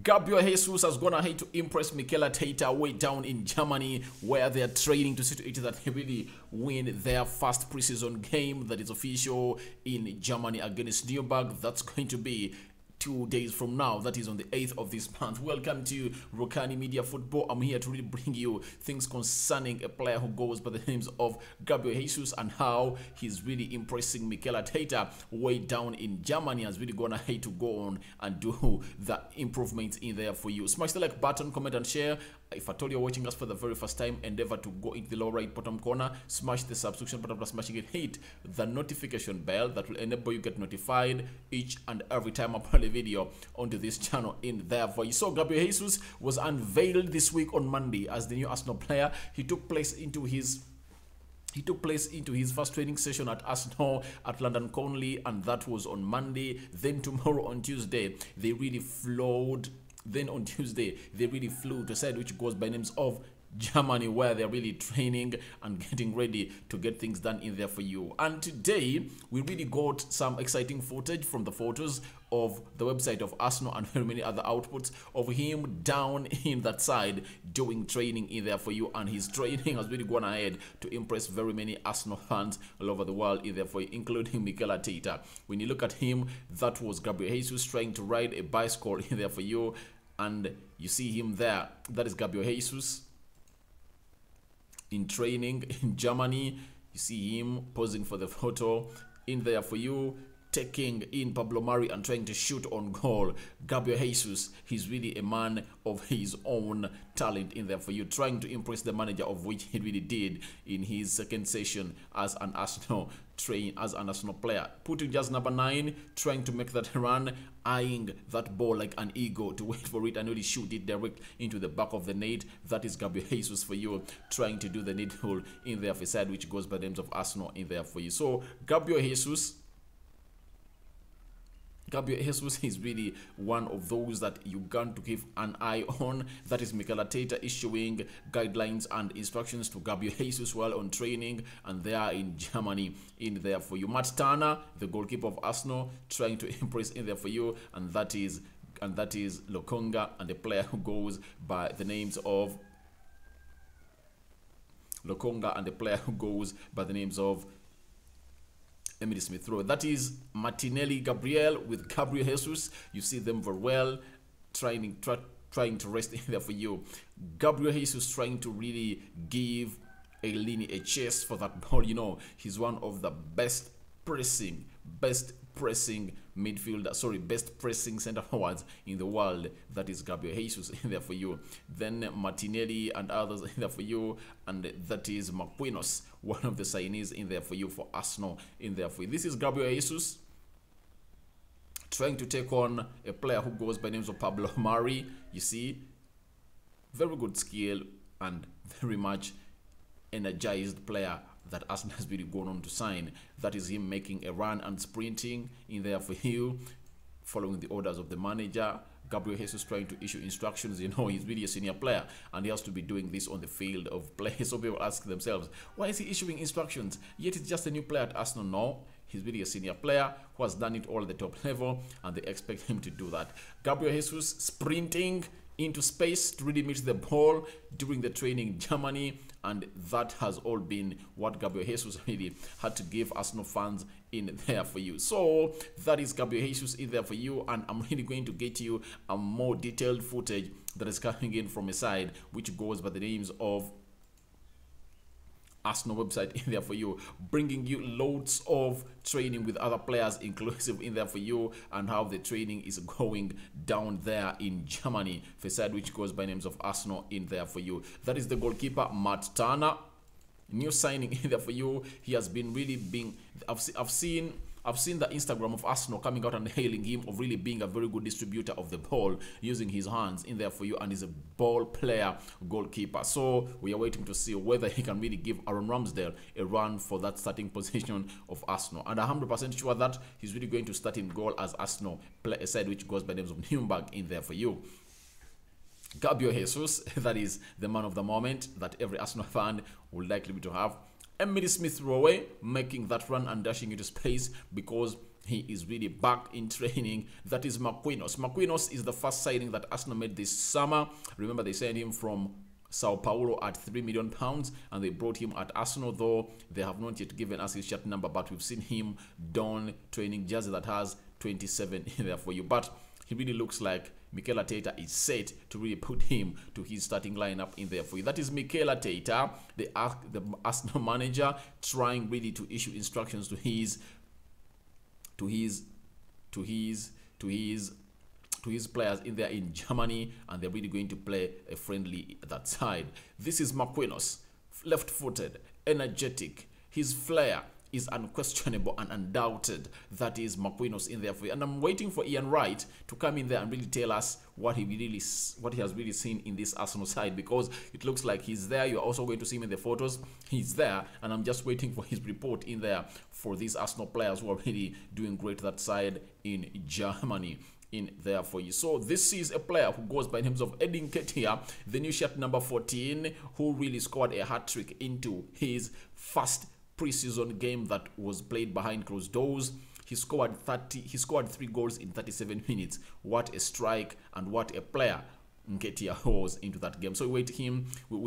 Gabriel Jesus has gone ahead to impress Mikel Arteta way down in Germany, where they are training to see to it that they really win their first preseason game that is official in Germany against Nuremberg. That's going to be 2 days from now, that is on the 8th of this month. Welcome to Rokani Media Football. I'm here to really bring you things concerning a player who goes by the names of Gabriel Jesus and how he's really impressing Mikel Arteta way down in Germany. Has really gone ahead to go on and do the improvements in there for you. Smash the like button, comment and share. If at all you're watching us for the very first time, endeavor to go into the lower right bottom corner, smash the subscription button, plus smashing it, hit the notification bell that will enable you get notified each and every time I put a video onto this channel in there for you. So Gabriel Jesus was unveiled this week on Monday as the new Arsenal player. He took place into his first training session at Arsenal at London Conley, and that was on Monday. Then tomorrow on Tuesday, they really flowed. Then on Tuesday, they really flew to a side which goes by names of Germany, where they're really training and getting ready to get things done in there for you. And today, we really got some exciting footage from the photos of the website of Arsenal and very many other outputs of him down in that side doing training in there for you. And his training has really gone ahead to impress very many Arsenal fans all over the world in there for you, including Mikel Arteta. When you look at him, that was Gabriel Jesus trying to ride a bicycle in there for you. And you see him there. That is Gabriel Jesus in training in Germany. You see him posing for the photo in there for you, taking in Pablo Mari and trying to shoot on goal. Gabriel Jesus, he's really a man of his own talent in there for you, trying to impress the manager, of which he really did in his second session as an Arsenal player. Putting just number 9, trying to make that run, eyeing that ball like an eagle to wait for it and really shoot it direct into the back of the net. That is Gabriel Jesus for you, trying to do the needful in there for side which goes by the names of Arsenal in there for you. So Gabriel Jesus is really one of those that you got to keep an eye on. That is Mikel Arteta issuing guidelines and instructions to Gabriel Jesus while on training, and they are in Germany in there for you. Matt Turner, the goalkeeper of Arsenal, trying to impress in there for you, and that is Lokonga, and the player who goes by the names of Emily Smith Rowe. That is Martinelli Gabriel with Gabriel Jesus. You see them very well, trying to rest in there for you. Gabriel Jesus trying to really give Elini a chase for that ball. You know, he's one of the best pressing center forwards in the world. That is Gabriel Jesus in there for you. Then Martinelli and others in there for you, and that is Marquinhos, one of the signees in there for you for Arsenal in there for you. This is Gabriel Jesus trying to take on a player who goes by names of Pablo Mari. You see, very good skill and very much energized player that Arsenal has really gone on to sign. That is him making a run and sprinting in there for you, following the orders of the manager. Gabriel Jesus trying to issue instructions. You know, he's really a senior player and he has to be doing this on the field of play. So people ask themselves, why is he issuing instructions? Yet it's just a new player at Arsenal. No, he's really a senior player who has done it all at the top level, and they expect him to do that. Gabriel Jesus sprinting into space to really meet the ball during the training in Germany, and that has all been what Gabriel Jesus really had to give Arsenal fans in there for you. So that is Gabriel Jesus in there for you, and I'm really going to get you a more detailed footage that is coming in from a side which goes by the names of Arsenal website in there for you, bringing you loads of training with other players inclusive in there for you, and how the training is going down there in Germany for side which goes by names of Arsenal in there for you. That is the goalkeeper Matt Turner, new signing in there for you. He has been really being, I've seen the Instagram of Arsenal coming out and hailing him of really being a very good distributor of the ball, using his hands in there for you, and he's a ball player goalkeeper. So we are waiting to see whether he can really give Aaron Ramsdale a run for that starting position of Arsenal. And I'm 100% sure that he's really going to start in goal as Arsenal play a side which goes by names of Nuremberg in there for you. Gabriel Jesus, that is the man of the moment that every Arsenal fan would likely be to have. Emily Smith Rowe making that run and dashing into space because he is really back in training. That is Marquinhos. Marquinhos is the first signing that Arsenal made this summer. Remember, they signed him from Sao Paulo at £3 million, and they brought him at Arsenal, though they have not yet given us his shirt number, but we've seen him don training jersey that has 27 in there for you. But he really looks like Mikel Arteta is set to really put him to his starting lineup in there for you. That is Mikel Arteta, the Arsenal manager, trying really to issue instructions to his players in there in Germany, and they're really going to play a friendly that side. This is Marquinhos, left-footed, energetic. His flair is unquestionable and undoubted. That is Marquinhos in there for you. And I'm waiting for Ian Wright to come in there and really tell us what he has really seen in this Arsenal side, because it looks like he's there. You're also going to see him in the photos. He's there, and I'm just waiting for his report in there for these Arsenal players who are really doing great that side in Germany in there for you. So this is a player who goes by the names of Edin Ketia, the new shirt number 14, who really scored a hat-trick into his first preseason game that was played behind closed doors. He scored 3 goals in 37 minutes. What a strike, and what a player Nketiah was into that game. So we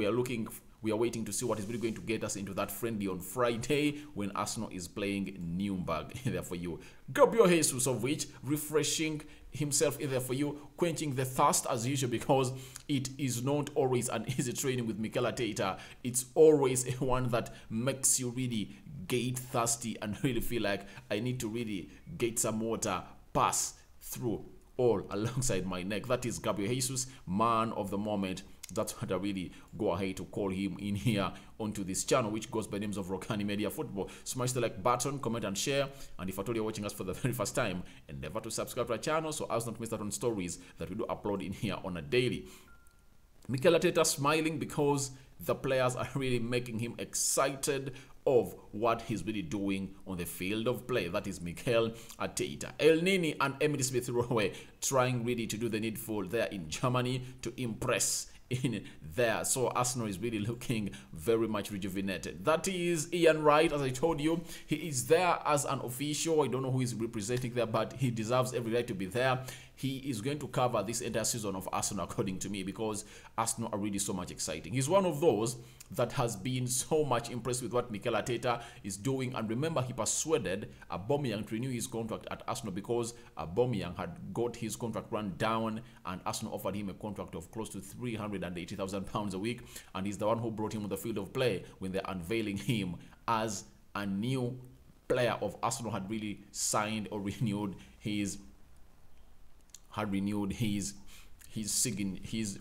are waiting to see what is really going to get us into that friendly on Friday when Arsenal is playing Nuremberg in there for you. Gabriel Jesus, of which refreshing himself in there for you, quenching the thirst as usual, because it is not always an easy training with Mikel Arteta. It's always a one that makes you really get thirsty and really feel like I need to really get some water pass through all alongside my neck. That is Gabriel Jesus, man of the moment. That's what I really go ahead to call him in here onto this channel, which goes by names of Rokani Media Football. Smash the like button, comment and share, and if at all you're watching us for the very first time, endeavor to subscribe to our channel so as not to miss out on stories that we do upload in here on a daily. Mikel Arteta smiling because the players are really making him excited of what he's really doing on the field of play. That is Mikel Arteta. El Nini and Emily Smith-Rowe trying really to do the needful there in Germany to impress in there. So Arsenal is really looking very much rejuvenated. That is Ian Wright. As I told you, he is there as an official. I don't know who is representing there, but he deserves every right to be there. He is going to cover this entire season of Arsenal, according to me, because Arsenal are really so much exciting. He's one of those that has been so much impressed with what Mikel Arteta is doing. And remember, he persuaded Aubameyang to renew his contract at Arsenal because Aubameyang had got his contract run down, and Arsenal offered him a contract of close to £380,000 a week. And he's the one who brought him on the field of play when they're unveiling him as a new player of Arsenal had really signed or renewed his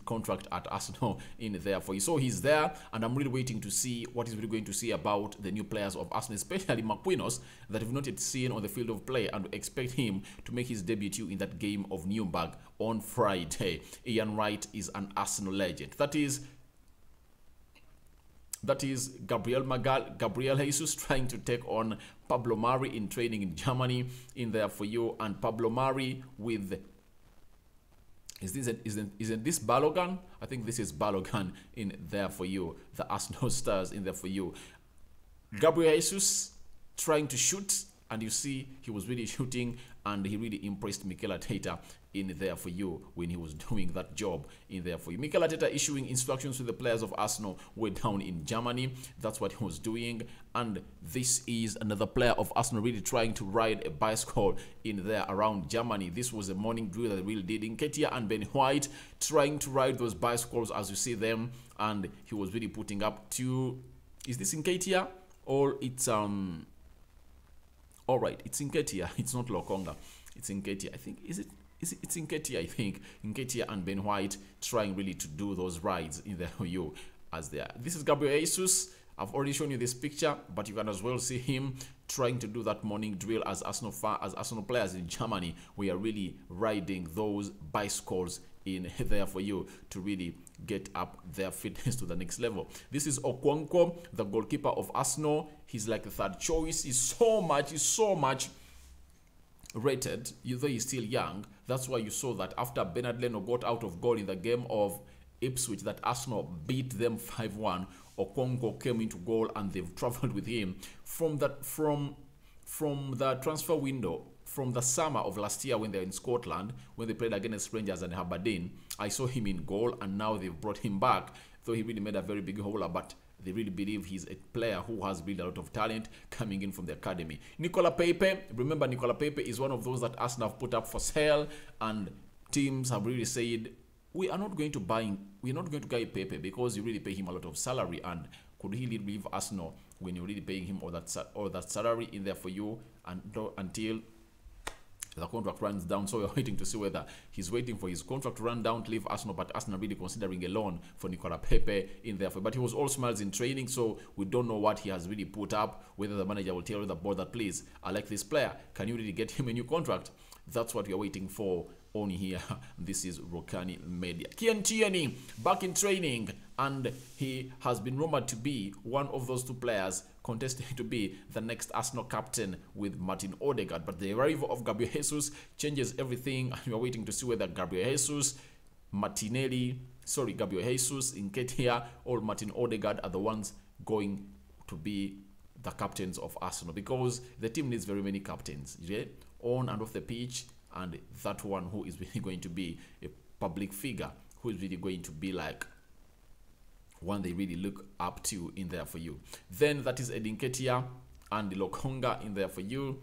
contract at Arsenal in there for you. So he's there, and I'm really waiting to see what he's really going to see about the new players of Arsenal, especially Marquinhos, that we've not yet seen on the field of play, and expect him to make his debut in that game of Nuremberg on Friday. Ian Wright is an Arsenal legend. That is Gabriel Jesus trying to take on Pablo Mari in training in Germany in there for you, and Pablo Mari with Isn't this Balogun? I think this is Balogun in there for you. The Arsenal stars in there for you. Gabriel Jesus trying to shoot, and you see he was really shooting, and he really impressed Mikel Arteta in there for you when he was doing that job in there for you. Mikel Arteta issuing instructions to the players of Arsenal way down in Germany. That's what he was doing. And this is another player of Arsenal really trying to ride a bicycle in there around Germany. This was a morning drill that they really did. Nketiah and Ben White trying to ride those bicycles as you see them, and he was really putting up to, is this Nketiah or it's all right, it's Nketiah, it's not Lokonga, it's Nketiah, I think. It's Nketiah, I think. Nketiah and Ben White trying really to do those rides in the you as they are. This is Gabriel Jesus. I've already shown you this picture, but you can as well see him trying to do that morning drill as Arsenal players in Germany. We are really riding those bicycles in there for you to really get up their fitness to the next level. This is Okonkwo, the goalkeeper of Arsenal. He's like the third choice. He's so much rated, though he's still young. That's why you saw that after Bernard Leno got out of goal in the game of Ipswich that Arsenal beat them 5-1, Okonkwo came into goal, and they've traveled with him from the transfer window from the summer of last year when they were in Scotland, when they played against Rangers and Aberdeen. I saw him in goal, and now they've brought him back. Though he really made a very big hauler, but they really believe he's a player who has really a lot of talent coming in from the academy. Nicola Pepe, remember Nicola Pepe is one of those that Arsenal have put up for sale, and teams have really said, we're not going to buy Pepe because you really pay him a lot of salary, and could he leave Arsenal when you're really paying him all that salary in there for you until the contract runs down? So we're waiting to see whether he's waiting for his contract to run down to leave Arsenal, but Arsenal really considering a loan for Nicola Pepe in there. But he was all smiles in training, so we don't know what he has really put up, whether the manager will tell the board that, please, I like this player, can you really get him a new contract? That's what we're waiting for on here. This is Rokani Media. Kian Tierney back in training, and he has been rumored to be one of those two players contesting to be the next Arsenal captain with Martin Odegaard. But the arrival of Gabriel Jesus changes everything, and we are waiting to see whether Gabriel Jesus, Nketiah, or Martin Odegaard are the ones going to be the captains of Arsenal, because the team needs very many captains, yeah? On and off the pitch, and that one who is really going to be a public figure, who is really going to be like one they really look up to in there for you. Then that is Nketiah and Lokonga in there for you.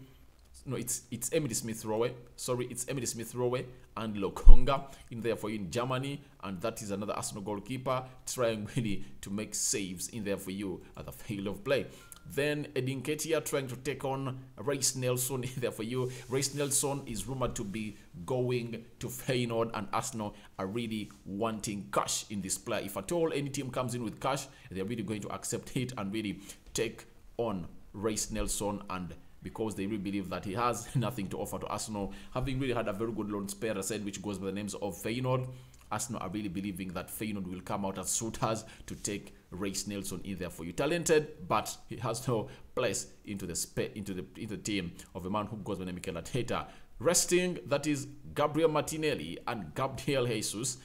No, it's Emily Smith-Rowe. Sorry, it's Emily Smith-Rowe and Lokonga in there for you in Germany, and that is another Arsenal goalkeeper trying really to make saves in there for you at the field of play. Then Nketiah trying to take on Reiss Nelson in there for you. Reiss Nelson is rumored to be going to Feyenoord, and Arsenal are really wanting cash in this player. If at all any team comes in with cash, they're really going to accept it and really take on Reiss Nelson, and because they really believe that he has nothing to offer to Arsenal, having really had a very good loan spare aside, which goes by the names of Feyenoord. Arsenal are really believing that Feyenoord will come out as suitors to take Reiss Nelson in there for you. Talented, but he has no place into the team of a man who goes by the name Mikel Arteta. Resting, that is Gabriel Martinelli and Gabriel Jesus,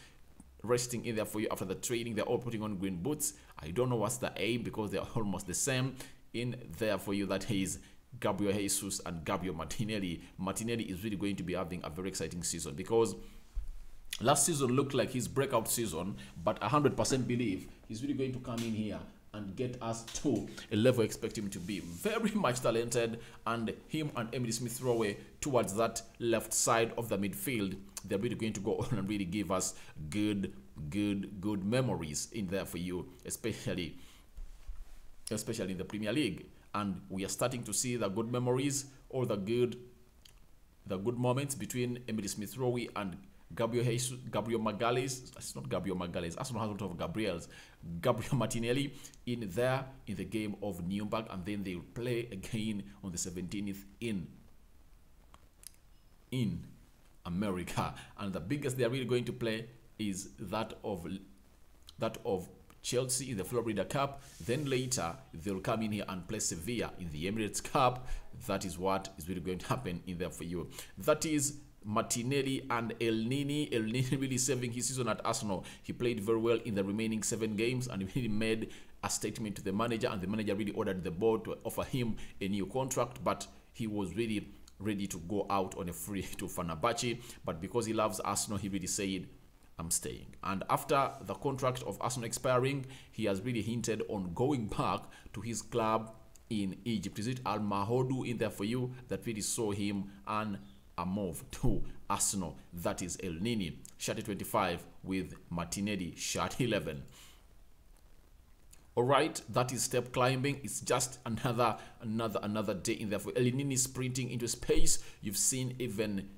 resting in there for you after the training. They're all putting on green boots. I don't know what's the aim, because they're almost the same in there for you. That is Gabriel Jesus and Gabriel Martinelli. Martinelli is really going to be having a very exciting season, because last season looked like his breakout season, but 100% believe he's really going to come in here and get us to a level I expect him to be. Very much talented, and him and Emily Smith-Rowe towards that left side of the midfield, they're really going to go on and really give us good memories in there for you, especially in the Premier League. And we are starting to see the good memories, or the good moments between Emily Smith-Rowe and Gabriel Magalhaes. It's not Gabriel Magalhaes. Arsenal has a lot of Gabriels. Gabriel Martinelli in the game of Nuremberg, and then they will play again on the 17th in America. And the biggest they are really going to play is that of Chelsea in the Florida Cup. Then later they'll come in here and play Sevilla in the Emirates Cup. That is what is really going to happen in there for you. That is Martinelli and El Nini. El Nini really saving his season at Arsenal. He played very well in the remaining 7 games, and he really made a statement to the manager, and the manager really ordered the board to offer him a new contract, but he was really ready to go out on a free to Fenerbahce. But because he loves Arsenal, he really said, I'm staying. And after the contract of Arsenal expiring, he has really hinted on going back to his club in Egypt. Is it Al Mahodu in there for you that really saw him and a move to Arsenal? That is El Nini, shirt 25, with Martinelli, shirt 11. All right, that is step climbing. It's just another day in there for El Nini sprinting into space. You've seen even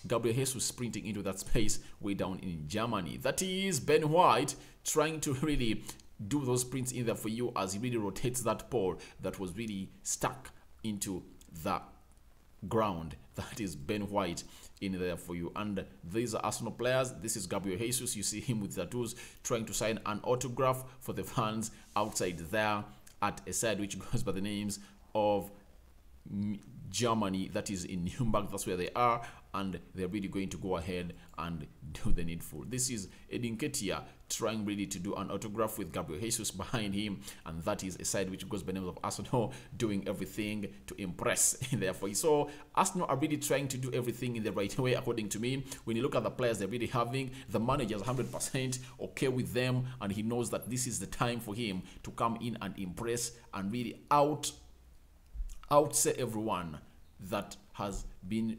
Gabriel Jesus sprinting into that space way down in Germany. That is Ben White trying to really do those sprints in there for you as he really rotates that ball that was really stuck into the ground. That is Ben White in there for you. And these are Arsenal players. This is Gabriel Jesus. You see him with tattoos trying to sign an autograph for the fans outside there at a side which goes by the names of Germany. That is in Nuremberg. That's where they are. and they're really going to go ahead and do the needful. This is Edin Ketia trying really to do an autograph with Gabriel Jesus behind him, and that is a side which goes by the name of Arsenal doing everything to impress therefore. So Arsenal are really trying to do everything in the right way according to me. When you look at the players they're really having, the manager is 100% okay with them, and he knows that this is the time for him to come in and impress and really outset everyone that has been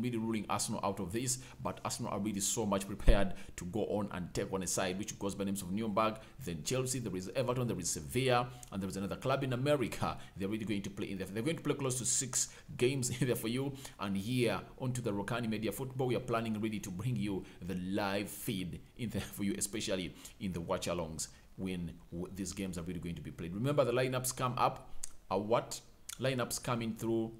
really ruling Arsenal out of this. But Arsenal are really so much prepared to go on and take on a side which goes by names of Nuremberg, then Chelsea, there is Everton, there is Sevilla, and there is another club in America. They're really going to play in there. They're going to play close to 6 games in there for you. And here onto the Rokani Media Football, we are planning really to bring you the live feed in there for you, especially in the watch-alongs when these games are really going to be played. Remember, the lineups come up. Lineups coming through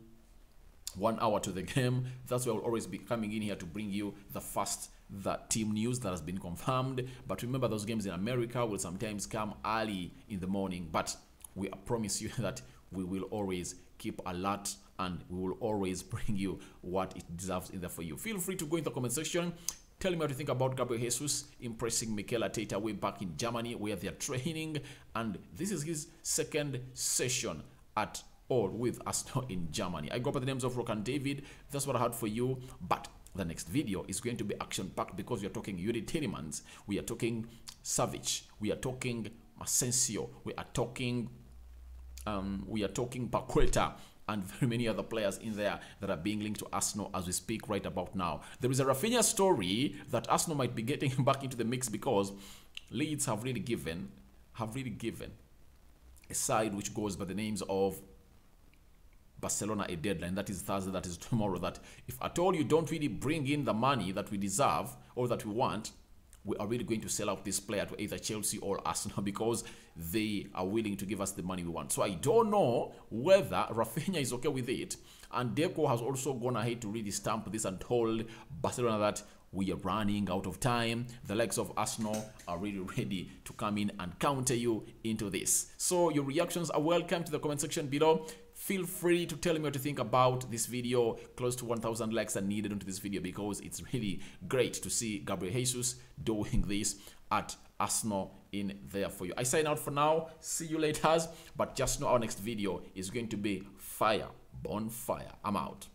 1 hour to the game. That's why I'll always be coming in here to bring you the team news that has been confirmed. But remember, those games in America will sometimes come early in the morning, but we promise you that we will always keep alert and we will always bring you what it deserves in there for you. Feel free to go in the comment section. Tell me what you think about Gabriel Jesus impressing Mikel Arteta way back in Germany where they're training, and this is his second session at all with Arsenal in Germany. I go by the names of Rokani David. That's what I had for you. But the next video is going to be action-packed because we are talking Yuri Tielemans, we are talking Savic, we are talking Asensio, we are talking Paqueta, and very many other players in there that are being linked to Arsenal as we speak right about now. There is a Rafinha story that Arsenal might be getting back into the mix because Leeds have really given a side which goes by the names of Barcelona a deadline. That is Thursday, that is tomorrow, that if at all you don't really bring in the money that we deserve or that we want, we are really going to sell out this player to either Chelsea or Arsenal because they are willing to give us the money we want. So I don't know whether Rafinha is okay with it, and Deco has also gone ahead to really stamp this and told Barcelona that we are running out of time. The likes of Arsenal are really ready to come in and counter you into this. So your reactions are welcome to the comment section below. Feel free to tell me what you think about this video. Close to 1,000 likes are needed onto this video because it's really great to see Gabriel Jesus doing this at Arsenal in there for you. I sign out for now. See you later. But just know our next video is going to be fire, bonfire. I'm out.